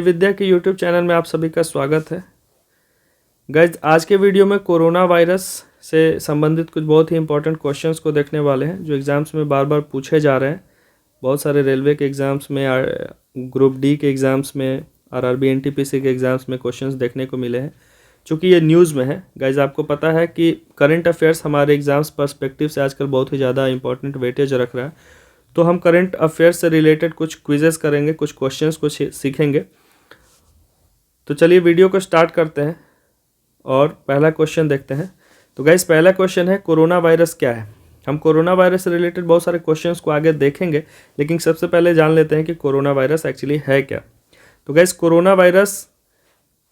विद्या के YouTube channel में आप सभी का स्वागत है। गाइज, आज के वीडियो में कोरोना वायरस से संबंधित कुछ बहुत ही इंपॉर्टेंट क्वेश्चंस को देखने वाले हैं जो एग्ज़ाम्स में बार बार पूछे जा रहे हैं। बहुत सारे रेलवे के एग्ज़ाम्स में, ग्रुप डी के एग्ज़ाम्स में, आरआरबी एनटीपीसी के एग्ज़ाम्स में क्वेश्चंस देखने को मिले हैं। चूँकि ये न्यूज़ में है गाइज, आपको पता है कि करंट अफेयर्स हमारे एग्ज़ाम्स पर्सपेक्टिव से आजकल बहुत ही ज़्यादा इंपॉर्टेंट वेटेज रख रहा है। तो हम करंट अफेयर्स से रिलेटेड कुछ क्विजेस करेंगे, कुछ क्वेश्चंस को सीखेंगे। तो चलिए वीडियो को स्टार्ट करते हैं और पहला क्वेश्चन देखते हैं। तो गाइस, पहला क्वेश्चन है कोरोना वायरस क्या है। हम कोरोना वायरस से रिलेटेड बहुत सारे क्वेश्चंस को आगे देखेंगे, लेकिन सबसे पहले जान लेते हैं कि कोरोना वायरस एक्चुअली है क्या। तो गाइस, कोरोना वायरस,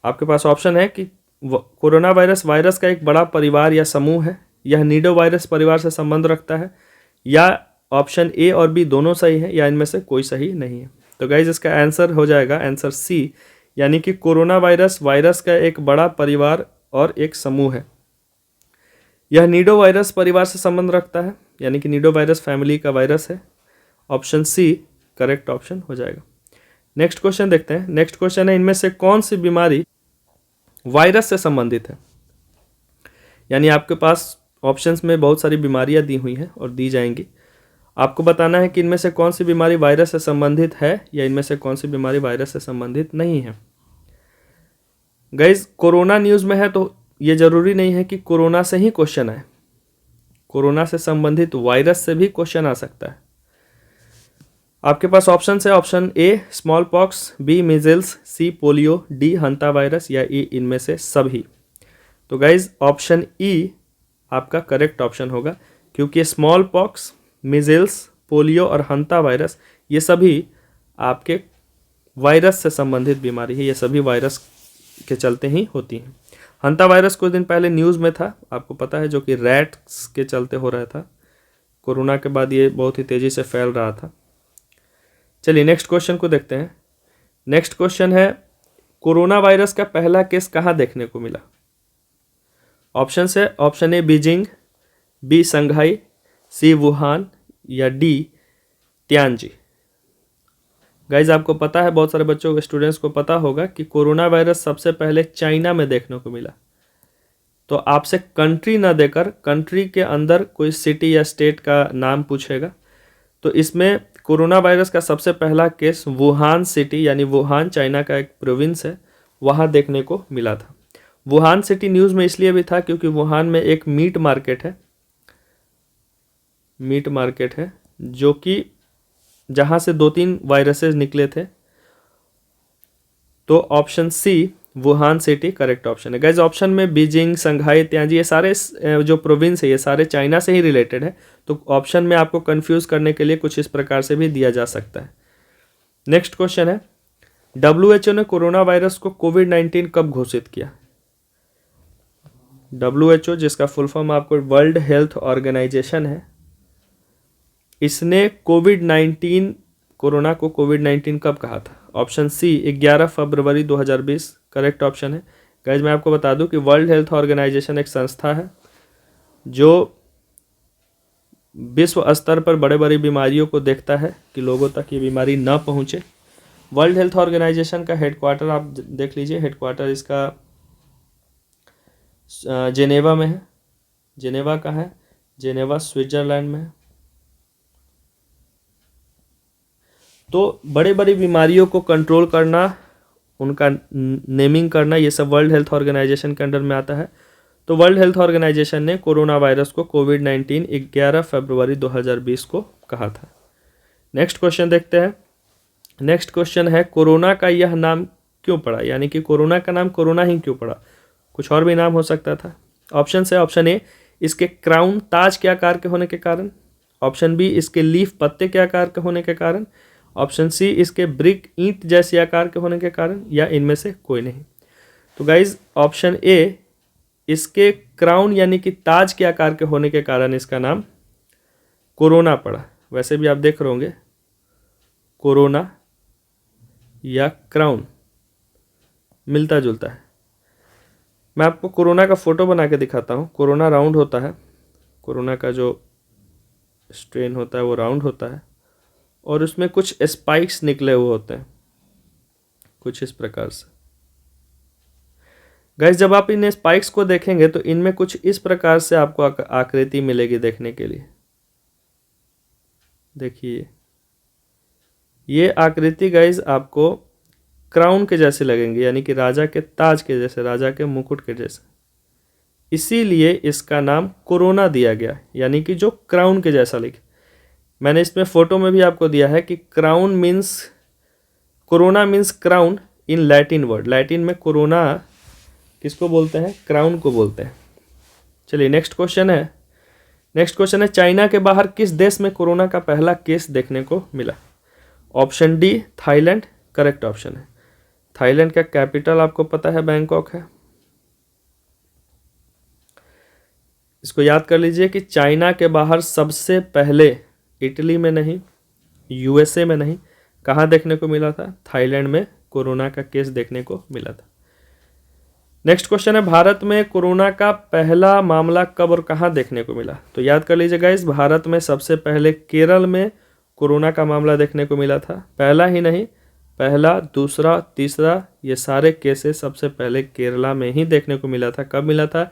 आपके पास ऑप्शन है कि कोरोना वायरस वायरस का एक बड़ा परिवार या समूह है, यह नीडो वायरस परिवार से संबंध रखता है, या ऑप्शन ए और बी दोनों सही है, या इनमें से कोई सही नहीं है। तो गाइस, इसका आंसर हो जाएगा आंसर सी, यानी कि कोरोना वायरस वायरस का एक बड़ा परिवार और एक समूह है। यह नीडो वायरस परिवार से संबंध रखता है, यानी कि नीडो वायरस फैमिली का वायरस है। ऑप्शन सी करेक्ट ऑप्शन हो जाएगा। नेक्स्ट क्वेश्चन देखते हैं। नेक्स्ट क्वेश्चन है, इनमें से कौन सी बीमारी वायरस से संबंधित है। यानी आपके पास ऑप्शंस में बहुत सारी बीमारियां दी हुई हैं और दी जाएंगी। आपको बताना है कि इनमें से कौन सी बीमारी वायरस से संबंधित है या इनमें से कौन सी बीमारी वायरस से संबंधित नहीं है। गाइज, कोरोना न्यूज़ में है तो ये जरूरी नहीं है कि कोरोना से ही क्वेश्चन आए। कोरोना से संबंधित वायरस से भी क्वेश्चन आ सकता है। आपके पास ऑप्शन है, option A smallpox, B measles, C polio, D hantavirus, या ई इनमें से सभी। तो गाइज, ऑप्शन ई आपका करेक्ट ऑप्शन होगा, क्योंकि स्मॉल पॉक्स, मीजल्स, पोलियो और हंता वायरस ये सभी आपके वायरस से संबंधित बीमारी है। ये सभी वायरस के चलते ही होती हैं। हंता वायरस कुछ दिन पहले न्यूज़ में था, आपको पता है, जो कि रैट्स के चलते हो रहा था। कोरोना के बाद ये बहुत ही तेज़ी से फैल रहा था। चलिए नेक्स्ट क्वेश्चन को देखते हैं। नेक्स्ट क्वेश्चन है, कोरोना वायरस का पहला केस कहाँ देखने को मिला। ऑप्शन है, option A Beijing, B Shanghai, C Wuhan, या डी त्यानजी। गाइज, आपको पता है, बहुत सारे बच्चों को, स्टूडेंट्स को पता होगा कि कोरोना वायरस सबसे पहले चाइना में देखने को मिला। तो आपसे कंट्री ना देकर कंट्री के अंदर कोई सिटी या स्टेट का नाम पूछेगा। तो इसमें कोरोना वायरस का सबसे पहला केस वुहान सिटी, यानी वुहान चाइना का एक प्रोविंस है, वहाँ देखने को मिला था। वुहान सिटी न्यूज़ में इसलिए भी था क्योंकि वुहान में एक मीट मार्केट है जो कि जहाँ से 2-3 वायरसेस निकले थे। तो option C Wuhan city correct option है। गाइज, ऑप्शन में बीजिंग, संघाई, त्यानजी ये सारे जो प्रोविंस है ये सारे चाइना से ही रिलेटेड है। तो ऑप्शन में आपको कंफ्यूज करने के लिए कुछ इस प्रकार से भी दिया जा सकता है। नेक्स्ट क्वेश्चन है, WHO ने कोरोना वायरस को कोविड-19 कब घोषित किया। WHO, जिसका फुल फॉर्म आपको वर्ल्ड हेल्थ ऑर्गेनाइजेशन है, इसने कोरोना को कोविड-19 कब कहा था। ऑप्शन सी 11 फरवरी 2020 करेक्ट ऑप्शन है। गाइज, मैं आपको बता दूं कि वर्ल्ड हेल्थ ऑर्गेनाइजेशन एक संस्था है जो विश्व स्तर पर बड़े बड़ी बीमारियों को देखता है कि लोगों तक ये बीमारी ना पहुंचे। वर्ल्ड हेल्थ ऑर्गेनाइजेशन का हेडक्वार्टर आप देख लीजिए, हेडक्वार्टर इसका जेनेवा में है। जेनेवा कहाँ है? जेनेवा स्विट्जरलैंड में है। तो बड़े बड़ी बीमारियों को कंट्रोल करना, उनका नेमिंग करना, ये सब वर्ल्ड हेल्थ ऑर्गेनाइजेशन के अंडर में आता है। तो वर्ल्ड हेल्थ ऑर्गेनाइजेशन ने कोरोना वायरस को कोविड-19 11 फरवरी 2020 को कहा था। नेक्स्ट क्वेश्चन देखते हैं। नेक्स्ट क्वेश्चन है, कोरोना का यह नाम क्यों पड़ा, यानी कि कोरोना का नाम कोरोना ही क्यों पड़ा, कुछ और भी नाम हो सकता था। ऑप्शन है, ऑप्शन ए इसके क्राउन ताज के आकार के होने के कारण, ऑप्शन बी इसके लीफ पत्ते के आकार के होने के कारण, ऑप्शन सी इसके ब्रिक ईंट जैसे आकार के होने के कारण, या इनमें से कोई नहीं। तो गाइज, ऑप्शन ए इसके क्राउन यानी कि ताज के आकार के होने के कारण इसका नाम कोरोना पड़ा। वैसे भी आप देख रहे होंगे कोरोना या क्राउन मिलता जुलता है। मैं आपको कोरोना का फोटो बना के दिखाता हूँ। कोरोना राउंड होता है, कोरोना का जो स्ट्रेन होता है वो राउंड होता है और उसमें कुछ स्पाइक्स निकले हुए होते हैं। कुछ इस प्रकार से। गाइस जब आप इन स्पाइक्स को देखेंगे तो इनमें कुछ इस प्रकार से आपको आकृति मिलेगी देखने के लिए। देखिए ये आकृति गाइस आपको क्राउन के जैसे लगेंगे, यानी कि राजा के ताज के जैसे, राजा के मुकुट के जैसे। इसीलिए इसका नाम कोरोना दिया गया, यानी कि जो क्राउन के जैसा लिखे। मैंने इसमें फोटो में भी आपको दिया है कि crown means, corona means crown in Latin word. Latin में कोरोना किसको बोलते हैं? क्राउन को बोलते हैं। चलिए नेक्स्ट क्वेश्चन है चाइना के बाहर किस देश में कोरोना का पहला केस देखने को मिला? Option D Thailand correct option है। थाईलैंड का कैपिटल आपको पता है बैंकॉक है। इसको याद कर लीजिए कि चाइना के बाहर सबसे पहले इटली में नहीं, यूएसए में नहीं, कहाँ देखने को मिला था? थाईलैंड में कोरोना का केस देखने को मिला था। नेक्स्ट क्वेश्चन है भारत में कोरोना का पहला मामला कब और कहाँ देखने को मिला? तो याद कर लीजिए गाइस, भारत में सबसे पहले केरल में कोरोना का मामला देखने को मिला था। पहला ही नहीं, पहला, दूसरा, तीसरा, ये सारे केसेस सबसे पहले केरला में ही देखने को मिला था। कब मिला था?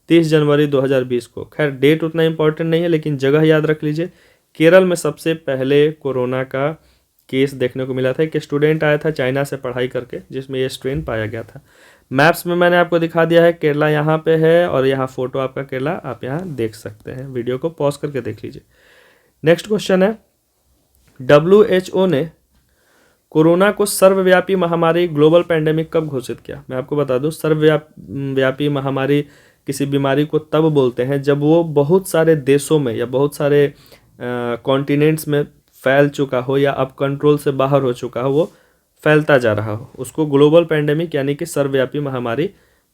30 जनवरी 2020 को। खैर डेट उतना इंपॉर्टेंट नहीं है, लेकिन जगह याद रख लीजिए। केरल में सबसे पहले कोरोना का केस देखने को मिला था। एक स्टूडेंट आया था चाइना से पढ़ाई करके, जिसमें ये स्ट्रेन पाया गया था। मैप्स में मैंने आपको दिखा दिया है, केरला यहाँ पे है और यहाँ फोटो आपका केरला आप यहाँ देख सकते हैं। वीडियो को पॉज करके देख लीजिए। नेक्स्ट क्वेश्चन है WHO ने कोरोना को सर्वव्यापी महामारी ग्लोबल पैंडेमिक कब घोषित किया? मैं आपको बता दूं, सर्वव्यापी महामारी किसी बीमारी को तब बोलते हैं जब वो बहुत सारे देशों में या बहुत सारे कॉन्टिनेंट्स में फैल चुका हो या अब कंट्रोल से बाहर हो चुका हो, वो फैलता जा रहा हो, उसको ग्लोबल पैंडेमिक यानी कि सर्वव्यापी महामारी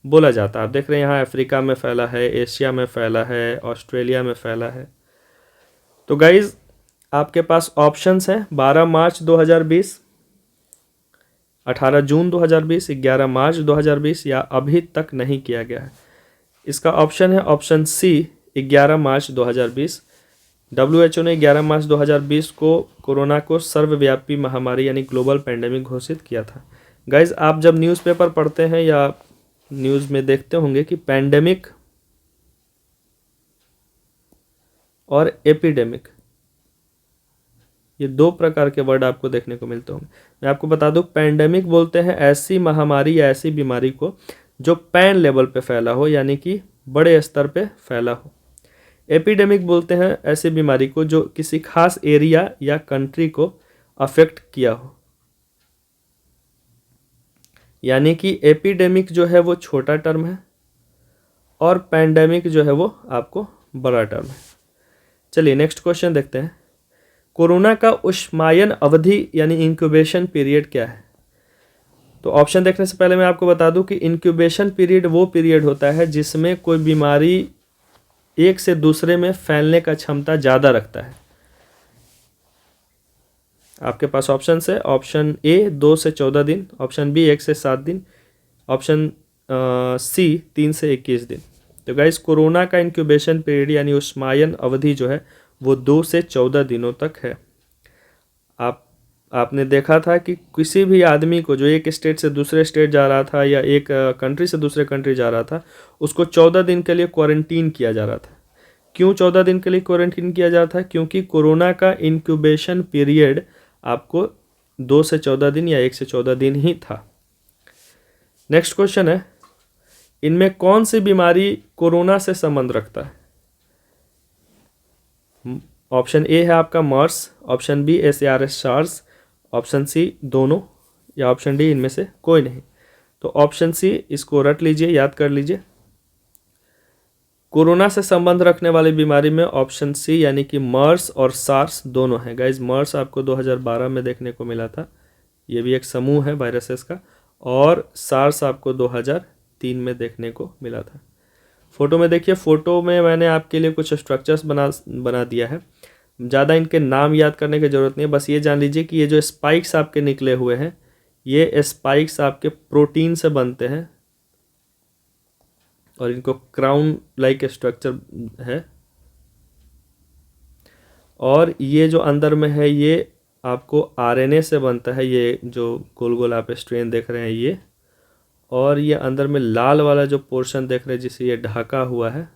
बोला जाता है। आप देख रहे हैं यहाँ अफ्रीका में फैला है, एशिया में फैला है, ऑस्ट्रेलिया में फैला है। तो गाइज आपके पास ऑप्शंस हैं 12 मार्च 2020, 18 जून 2020, 11 मार्च 2020 या अभी तक नहीं किया गया है। इसका ऑप्शन है ऑप्शन सी 11 मार्च 2020। WHO ने 11 मार्च 2020 को कोरोना को सर्वव्यापी महामारी यानी ग्लोबल पैंडेमिक घोषित किया था। गाइज आप जब न्यूज़पेपर पढ़ते हैं या न्यूज़ में देखते होंगे कि पैंडेमिक और एपिडेमिक, ये दो प्रकार के वर्ड आपको देखने को मिलते होंगे। मैं आपको बता दूं, पैंडेमिक बोलते हैं ऐसी महामारी या ऐसी बीमारी को जो पैन लेवल पे फैला हो, यानी कि बड़े स्तर पे फैला हो। एपिडेमिक बोलते हैं ऐसी बीमारी को जो किसी खास एरिया या कंट्री को अफेक्ट किया हो। यानी कि एपिडेमिक जो है वो छोटा टर्म है और पैंडेमिक जो है वो आपको बड़ा टर्म है। चलिए नेक्स्ट क्वेश्चन देखते हैं। कोरोना का उष्मायन अवधि यानी इंक्यूबेशन पीरियड क्या है? तो ऑप्शन देखने से पहले मैं आपको बता दूं कि इंक्यूबेशन पीरियड वो पीरियड होता है जिसमें कोई बीमारी एक से दूसरे में फैलने का क्षमता ज़्यादा रखता है। आपके पास ऑप्शन है, ऑप्शन ए 2 से 14 दिन, ऑप्शन बी 1 से 7 दिन, ऑप्शन सी 3 से 21 दिन। तो गाइस कोरोना का इंक्यूबेशन पीरियड यानी उष्मायन अवधि जो है वो 2 से 14 दिनों तक है। आपने देखा था कि किसी भी आदमी को जो एक स्टेट से दूसरे स्टेट जा रहा था या एक कंट्री से दूसरे कंट्री जा रहा था, उसको 14 दिन के लिए क्वारंटीन किया जा रहा था। क्यों 14 दिन के लिए क्वारंटीन किया जा रहा था? क्योंकि कोरोना का इंक्यूबेशन पीरियड आपको 2 से 14 दिन या 1 से 14 दिन ही था। नेक्स्ट क्वेश्चन है, इनमें कौन सी बीमारी कोरोना से संबंध रखता है? ऑप्शन ए है आपका MERS, option B SARS SARS, option C दोनों या ऑप्शन डी इनमें से कोई नहीं। तो ऑप्शन सी इसको रट लीजिए, याद कर लीजिए। कोरोना से संबंध रखने वाली बीमारी में ऑप्शन सी यानी कि मर्स और सार्स दोनों हैं। गाइज मर्स आपको 2012 में देखने को मिला था, ये भी एक समूह है वायरसेस का, और सार्स आपको 2003 में देखने को मिला था। फोटो में देखिए, फोटो में मैंने आपके लिए कुछ स्ट्रक्चर्स बना दिया है। ज़्यादा इनके नाम याद करने की ज़रूरत नहीं है, बस ये जान लीजिए कि ये जो स्पाइक्स आपके निकले हुए हैं, ये स्पाइक्स आपके प्रोटीन से बनते हैं और इनको क्राउन लाइक स्ट्रक्चर है। और ये जो अंदर में है ये आपको आरएनए से बनता है, ये जो गोल गोल आप स्ट्रेन देख रहे हैं ये, और ये अंदर में लाल वाला जो पोर्शन देख रहे हैं जिसे ये ढका हुआ है,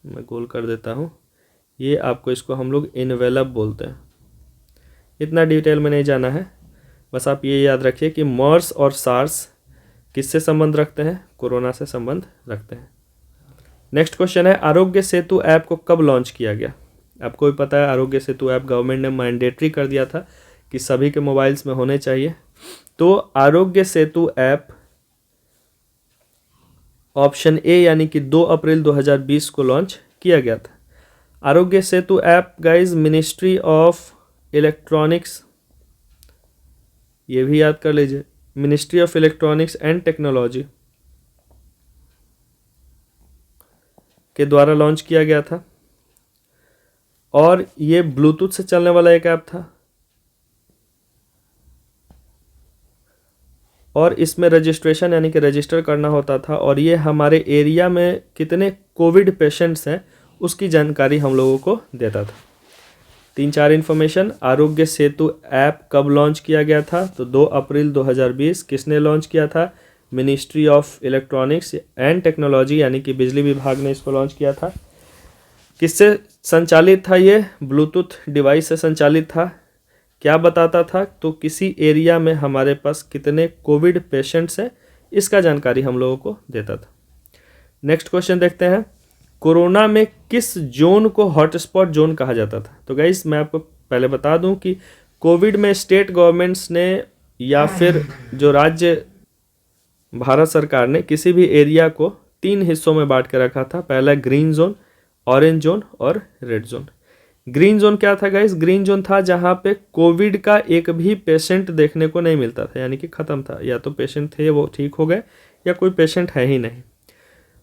मैं गोल कर देता हूँ, ये आपको, इसको हम लोग इनवेलप बोलते हैं। इतना डिटेल में नहीं जाना है, बस आप ये याद रखिए कि मर्स और सार्स किससे संबंध रखते हैं, कोरोना से संबंध रखते हैं। नेक्स्ट क्वेश्चन है, आरोग्य सेतु ऐप को कब लॉन्च किया गया? आपको भी पता है आरोग्य सेतु ऐप गवर्नमेंट ने मैंडेटरी कर दिया था कि सभी के मोबाइल्स में होने चाहिए। तो आरोग्य सेतु ऐप ऑप्शन ए यानी कि 2 अप्रैल 2020 को लॉन्च किया गया था। Aarogya Setu app guys ministry of electronics, ये भी याद कर लीजिए, ministry of electronics and technology के द्वारा लॉन्च किया गया था, और ये ब्लूटूथ से चलने वाला एक ऐप था, और इसमें रजिस्ट्रेशन यानी कि रजिस्टर करना होता था, और ये हमारे एरिया में कितने कोविड पेशेंट्स हैं उसकी जानकारी हम लोगों को देता था। 3-4 इन्फॉर्मेशन। आरोग्य सेतु ऐप कब लॉन्च किया गया था? तो 2 अप्रैल 2020। किसने लॉन्च किया था? Ministry of electronics and technology यानी कि बिजली विभाग ने इसको लॉन्च किया था। किससे संचालित था ये? ब्लूटूथ डिवाइस से संचालित था। क्या बताता था? तो किसी एरिया में हमारे पास कितने कोविड पेशेंट्स हैं इसका जानकारी हम लोगों को देता था। नेक्स्ट क्वेश्चन देखते हैं, कोरोना में किस जोन को हॉटस्पॉट जोन कहा जाता था? तो गाइस मैं आपको पहले बता दूं कि कोविड में स्टेट गवर्नमेंट्स ने या फिर जो राज्य भारत सरकार ने किसी भी एरिया को 3 हिस्सों में बांट के रखा था। पहला ग्रीन जोन, ऑरेंज जोन और रेड जोन। ग्रीन जोन क्या था गाइस? ग्रीन जोन था जहां पे कोविड का एक भी पेशेंट देखने को नहीं मिलता था, यानी कि खत्म था, या तो पेशेंट थे वो ठीक हो गए या कोई पेशेंट है ही नहीं।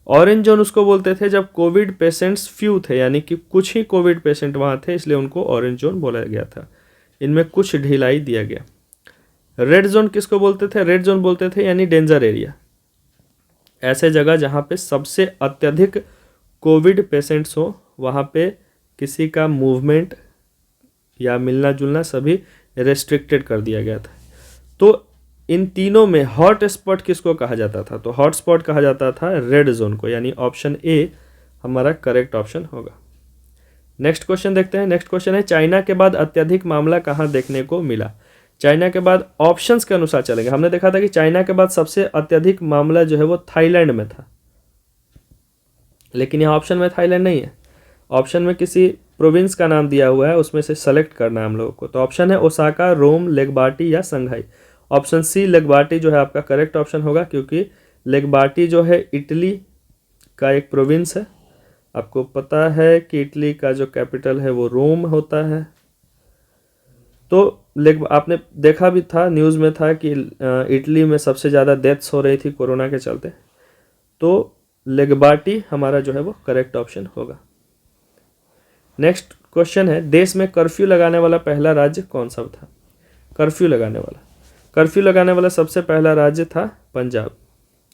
ऑरेंज जोन उसको बोलते थे जब कोविड पेशेंट्स फ्यू थे, यानी कि कुछ ही कोविड पेशेंट वहाँ थे, इसलिए उनको ऑरेंज जोन बोला गया था। इनमें कुछ ढिलाई दिया गया। रेड जोन किसको बोलते थे? रेड जोन बोलते थे यानी डेंजर एरिया, ऐसे जगह जहाँ पे सबसे अत्यधिक कोविड पेशेंट्स हो, वहाँ पे किसी का मूवमेंट या मिलना जुलना सभी रेस्ट्रिक्टेड कर दिया गया था। तो इन तीनों में हॉट स्पॉट किसको कहा जाता था? तो हॉट स्पॉट कहा जाता था रेड जोन को, यानी ऑप्शन ए हमारा करेक्ट ऑप्शन होगा। नेक्स्ट क्वेश्चन देखते हैं। नेक्स्ट क्वेश्चन है, चाइना के बाद अत्यधिक मामला कहाँ देखने को मिला? चाइना के बाद ऑप्शंस के अनुसार चलेंगे। हमने देखा था कि चाइना के बाद सबसे अत्यधिक मामला जो है वो थाईलैंड में था, लेकिन यहाँ ऑप्शन में थाईलैंड नहीं है, ऑप्शन में किसी प्रोविंस का नाम दिया हुआ है, उसमें से सेलेक्ट करना है हम लोगों को। तो ऑप्शन है ओसाका, रोम, लेगबार्टी या संघाई। ऑप्शन सी लेगबार्टी जो है आपका करेक्ट ऑप्शन होगा, क्योंकि लेगबार्टी जो है इटली का एक प्रोविंस है। आपको पता है कि इटली का जो कैपिटल है वो रोम होता है। तो आपने देखा भी था, न्यूज़ में था कि इटली में सबसे ज़्यादा डेथ्स हो रही थी कोरोना के चलते। तो लेगबार्टी हमारा जो है वो करेक्ट ऑप्शन होगा। नेक्स्ट क्वेश्चन है, देश में कर्फ्यू लगाने वाला पहला राज्य कौन सा था? कर्फ्यू लगाने वाला सबसे पहला राज्य था पंजाब,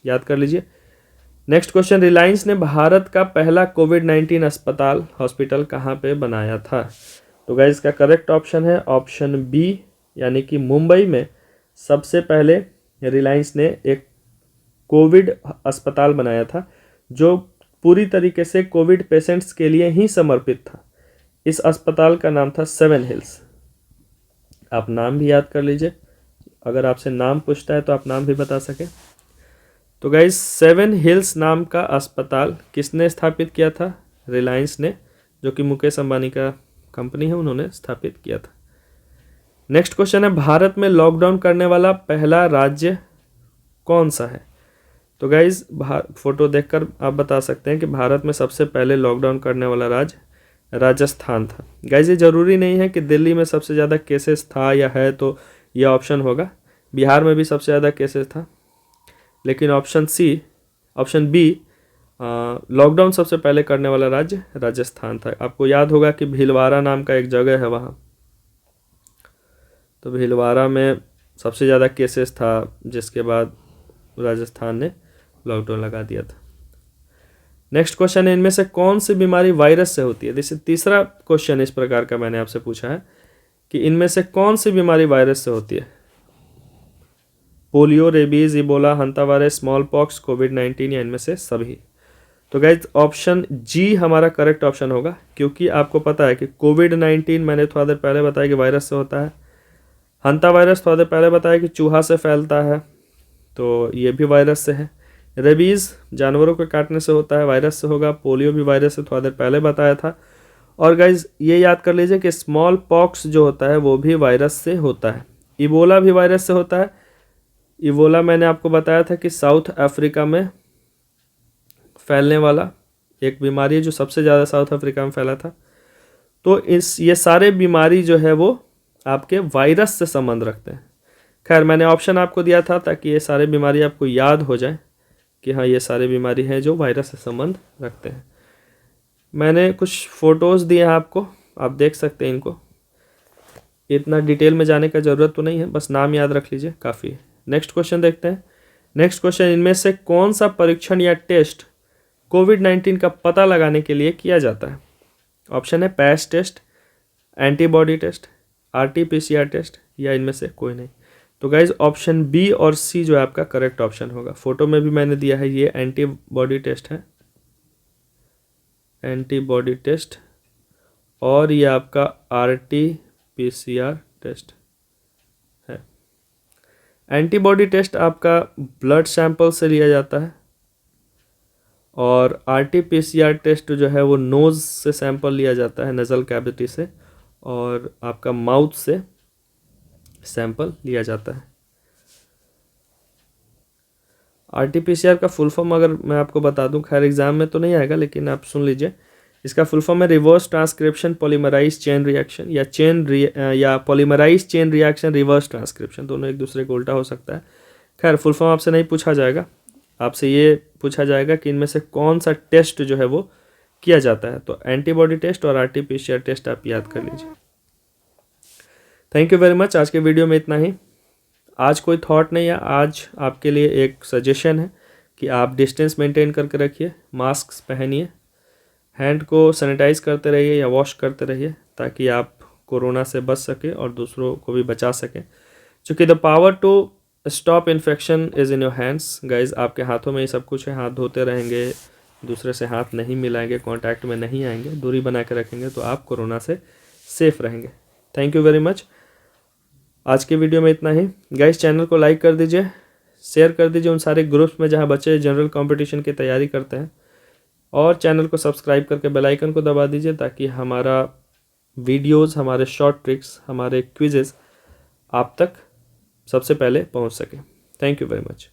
याद कर लीजिए। नेक्स्ट क्वेश्चन, रिलायंस ने भारत का पहला कोविड-19 हॉस्पिटल कहाँ पे बनाया था? तो गाइस इसका करेक्ट ऑप्शन है ऑप्शन बी, यानी कि मुंबई में सबसे पहले रिलायंस ने एक कोविड अस्पताल बनाया था, जो पूरी तरीके से कोविड पेशेंट्स के लिए ही समर्पित था। इस अस्पताल का नाम था 7 हिल्स। आप नाम भी याद कर लीजिए, अगर आपसे नाम पूछता है तो आप नाम भी बता सके। तो गाइस 7 हिल्स नाम का अस्पताल किसने स्थापित किया था? रिलायंस ने, जो कि मुकेश अंबानी का कंपनी है, उन्होंने स्थापित किया था। नेक्स्ट क्वेश्चन है, भारत में लॉकडाउन करने वाला पहला राज्य कौन सा है? तो गाइस फोटो देखकर आप बता सकते हैं कि भारत में सबसे पहले लॉकडाउन करने वाला राज्य राजस्थान था। गाइस ये ज़रूरी नहीं है कि दिल्ली में सबसे ज़्यादा केसेस था या है तो यह ऑप्शन होगा। बिहार में भी सबसे ज़्यादा केसेस था, लेकिन ऑप्शन बी लॉकडाउन सबसे पहले करने वाला राज्य राजस्थान था। आपको याद होगा कि भीलवाड़ा नाम का एक जगह है वहाँ, तो भीलवाड़ा में सबसे ज़्यादा केसेस था, जिसके बाद राजस्थान ने लॉकडाउन लगा दिया था। नेक्स्ट क्वेश्चन है, इनमें से कौन सी बीमारी वायरस से होती है? जैसे तीसरा क्वेश्चन इस प्रकार का मैंने आपसे पूछा है कि इनमें से कौन सी बीमारी वायरस से होती है? Polio, rabies, Ebola, hantavirus, smallpox, कोविड-19 या इनमें से सभी? तो गाइज ऑप्शन जी हमारा करेक्ट ऑप्शन होगा, क्योंकि आपको पता है कि कोविड-19 मैंने थोड़ा देर पहले बताया कि वायरस से होता है, हंता वायरस थोड़ा देर पहले बताया कि चूहा से फैलता है, तो ये भी वायरस से है। रेबीज़ जानवरों के काटने से होता है, वायरस से होगा। पोलियो भी वायरस से थोड़ा देर पहले बताया था। और गाइज ये याद कर लीजिए कि स्मॉल पॉक्स जो होता है वो भी वायरस से होता है। इबोला भी वायरस से होता है। इबोला मैंने आपको बताया था कि साउथ अफ्रीका में फैलने वाला एक बीमारी है जो सबसे ज़्यादा साउथ अफ्रीका में फैला था। तो ये सारे बीमारी जो है वो आपके वायरस से संबंध रखते हैं। खैर मैंने ऑप्शन आपको दिया था ताकि ये सारे बीमारी आपको याद हो जाए कि हाँ ये सारे बीमारी हैं जो वायरस से संबंध रखते हैं। मैंने कुछ फ़ोटोज़ दिए हैं आपको, आप देख सकते हैं इनको। इतना डिटेल में जाने का ज़रूरत तो नहीं है, बस नाम याद रख लीजिए काफ़ी है। नेक्स्ट क्वेश्चन देखते हैं। नेक्स्ट क्वेश्चन, इनमें से कौन सा परीक्षण या टेस्ट कोविड-19 का पता लगाने के लिए किया जाता है? ऑप्शन है patch test, antibody test, RT-PCR test या इनमें से कोई नहीं। तो गाइज ऑप्शन बी और सी जो है आपका करेक्ट ऑप्शन होगा। फोटो में भी मैंने दिया है, ये एंटीबॉडी टेस्ट है, एंटीबॉडी टेस्ट, और ये आपका RT-PCR टेस्ट है। एंटीबॉडी टेस्ट आपका ब्लड सैंपल से लिया जाता है और RT-PCR टेस्ट जो है वो नोज़ से सैंपल लिया जाता है, नज़ल कैविटी से, और आपका माउथ से सैंपल लिया जाता है। RT-PCR का फुल फॉर्म अगर मैं आपको बता दूं, खैर एग्जाम में तो नहीं आएगा लेकिन आप सुन लीजिए। इसका फुल फॉर्म है reverse transcription polymerise chain reaction, या polymerise chain reaction reverse transcription, दोनों एक दूसरे को उल्टा हो सकता है। खैर फुल फॉर्म आपसे नहीं पूछा जाएगा, आपसे ये पूछा जाएगा कि इनमें से कौन सा टेस्ट जो है वो किया जाता है। तो एंटीबॉडी टेस्ट और RT-PCR टेस्ट आप याद कर लीजिए। Thank you very much. आज के वीडियो में इतना ही। आज कोई थॉट नहीं है, आज आपके लिए एक सजेशन है कि आप डिस्टेंस मेंटेन करके रखिए, मास्क पहनिए, हैंड को सैनिटाइज करते रहिए या वॉश करते रहिए ताकि आप कोरोना से बच सके और दूसरों को भी बचा सकें। क्योंकि the power to stop infection is in your hands. Guys आपके हाथों में ही सब कुछ है। हाथ धोते रहेंगे, दूसरे से हाथ नहीं मिलाएंगे, कांटेक्ट में नहीं आएंगे, दूरी बना के रखेंगे, तो आप कोरोना से सेफ रहेंगे। Thank you very much. आज के वीडियो में इतना ही। गाइस चैनल को लाइक कर दीजिए, शेयर कर दीजिए उन सारे ग्रुप्स में जहां बच्चे जनरल कंपटीशन की तैयारी करते हैं, और चैनल को सब्सक्राइब करके बेल आइकन को दबा दीजिए ताकि हमारा वीडियोस, हमारे शॉर्ट ट्रिक्स, हमारे क्विजेस आप तक सबसे पहले पहुंच सके। Thank you very much.